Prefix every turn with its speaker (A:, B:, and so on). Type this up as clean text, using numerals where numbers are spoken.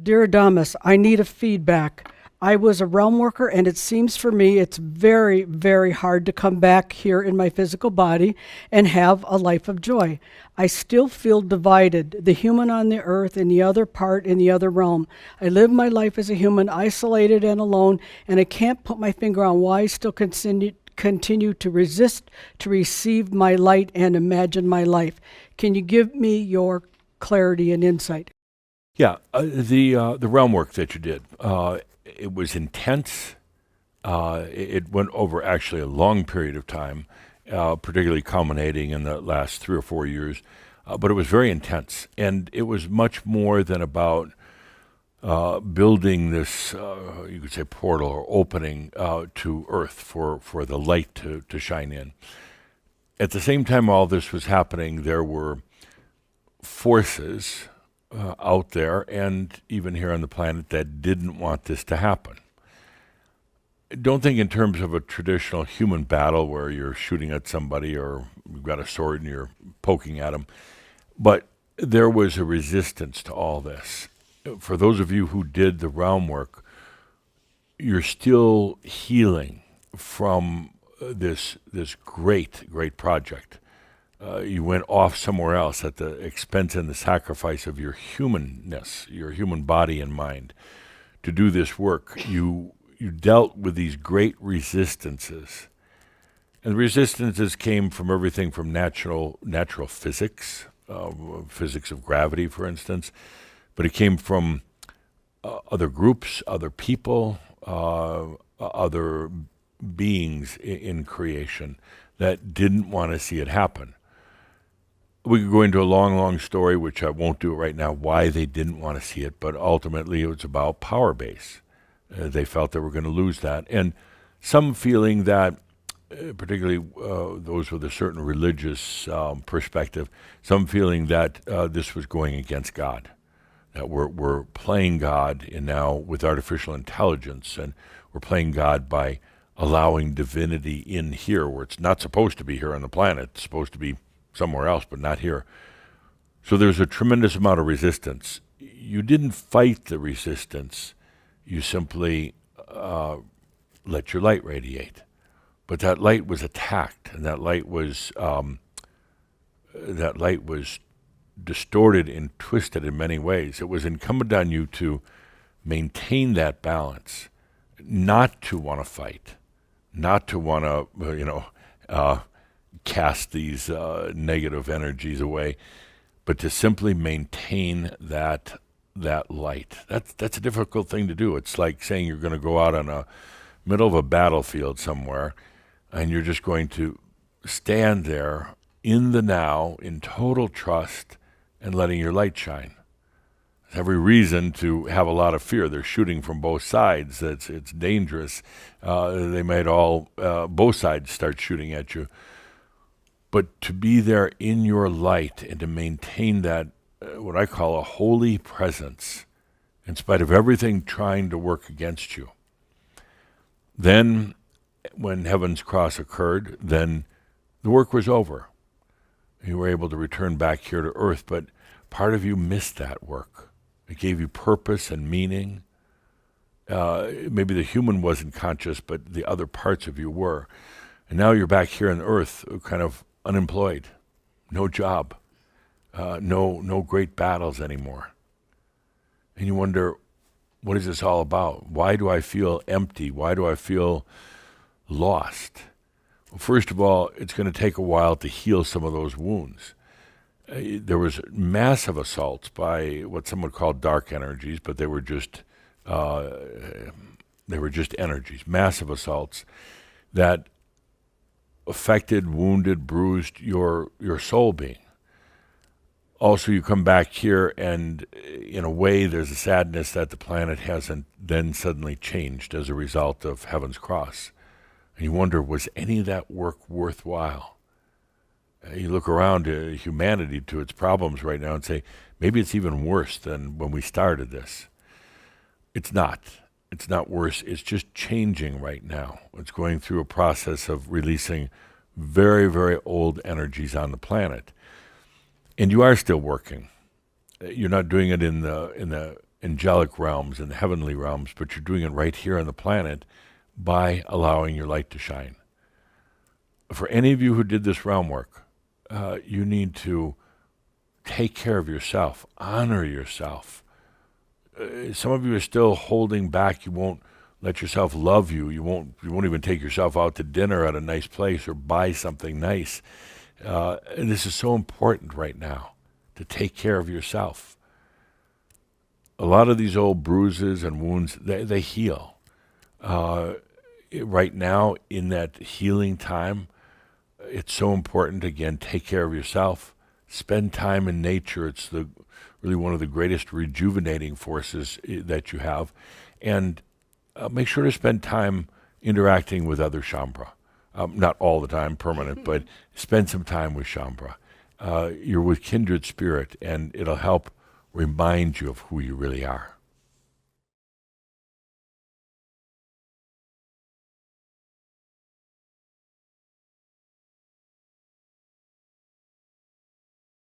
A: Dear Adamus, I need a feedback. I was a realm worker, and it seems for me it's very, very hard to come back here in my physical body and have a life of joy. I still feel divided, the human on the earth and the other part in the other realm. I live my life as a human, isolated and alone, and I can't put my finger on why I still continue to resist to receive my light and imagine my life. Can you give me your clarity and insight?
B: Yeah, the realm work that you did, it was intense. It went over actually a long period of time, particularly culminating in the last 3 or 4 years. But it was very intense, and it was much more than about building this, you could say, portal or opening to Earth for the light to shine in. At the same time all this was happening, there were forces out there and even here on the planet that didn't want this to happen. Don't think in terms of a traditional human battle where you're shooting at somebody or you've got a sword and you're poking at them, but there was a resistance to all this. For those of you who did the realm work, you're still healing from this great project. You went off somewhere else at the expense and the sacrifice of your humanness, your human body and mind, to do this work. You dealt with these great resistances. And the resistances came from everything from natural physics, physics of gravity, for instance, but it came from other groups, other people, other beings in creation that didn't want to see it happen. We could go into a long story, which I won't do right now, why they didn't want to see it, but ultimately it was about power base. They felt they were going to lose that. And some feeling that, particularly those with a certain religious perspective, some feeling that this was going against God, that we're playing God in now with artificial intelligence, and we're playing God by allowing divinity in here where it's not supposed to be here on the planet. It's supposed to be somewhere else, but not here. So there's a tremendous amount of resistance. You didn't fight the resistance. You simply let your light radiate. But that light was attacked, and that light was distorted and twisted in many ways. It was incumbent on you to maintain that balance, not to want to fight, not to want to, cast these negative energies away, but to simply maintain that light. That's a difficult thing to do. It's like saying you're going to go out on a middle of a battlefield somewhere, and you're just going to stand there in the now, in total trust, and letting your light shine. There's every reason to have a lot of fear. They're shooting from both sides. It's dangerous. They might all, both sides start shooting at you. But to be there in your light and to maintain that, what I call a holy presence, in spite of everything trying to work against you. Then, when Heaven's Cross occurred, then the work was over. You were able to return back here to Earth, but part of you missed that work. It gave you purpose and meaning. Maybe the human wasn't conscious, but the other parts of you were. And now you're back here on Earth, kind of unemployed, no job, no great battles anymore. And you wonder, what is this all about? Why do I feel empty? Why do I feel lost? Well, first of all, it's going to take a while to heal some of those wounds. There was massive assaults by what some would call dark energies, but they were just energies, massive assaults that affected, wounded, bruised your soul being. Also, you come back here and in a way there's a sadness that the planet hasn't then suddenly changed as a result of Heaven's Cross. And you wonder, was any of that work worthwhile? You look around humanity to its problems right now and say, maybe it's even worse than when we started this. It's not. It's not worse. It's just changing right now. It's going through a process of releasing very, very old energies on the planet. And you are still working. You're not doing it in angelic realms and the heavenly realms, but you're doing it right here on the planet by allowing your light to shine. For any of you who did this realm work, you need to take care of yourself, honor yourself. Some of you are still holding back. You won't let yourself love you. You won't even take yourself out to dinner at a nice place or buy something nice. And this is so important right now, to take care of yourself. A lot of these old bruises and wounds, they heal. Right now, in that healing time, it's so important, again, take care of yourself. Spend time in nature. It's really one of the greatest rejuvenating forces that you have. And make sure to spend time interacting with other Shambra. Not all the time, permanent, but spend some time with Shambra. You're with kindred spirit, and it'll help remind you of who you really are.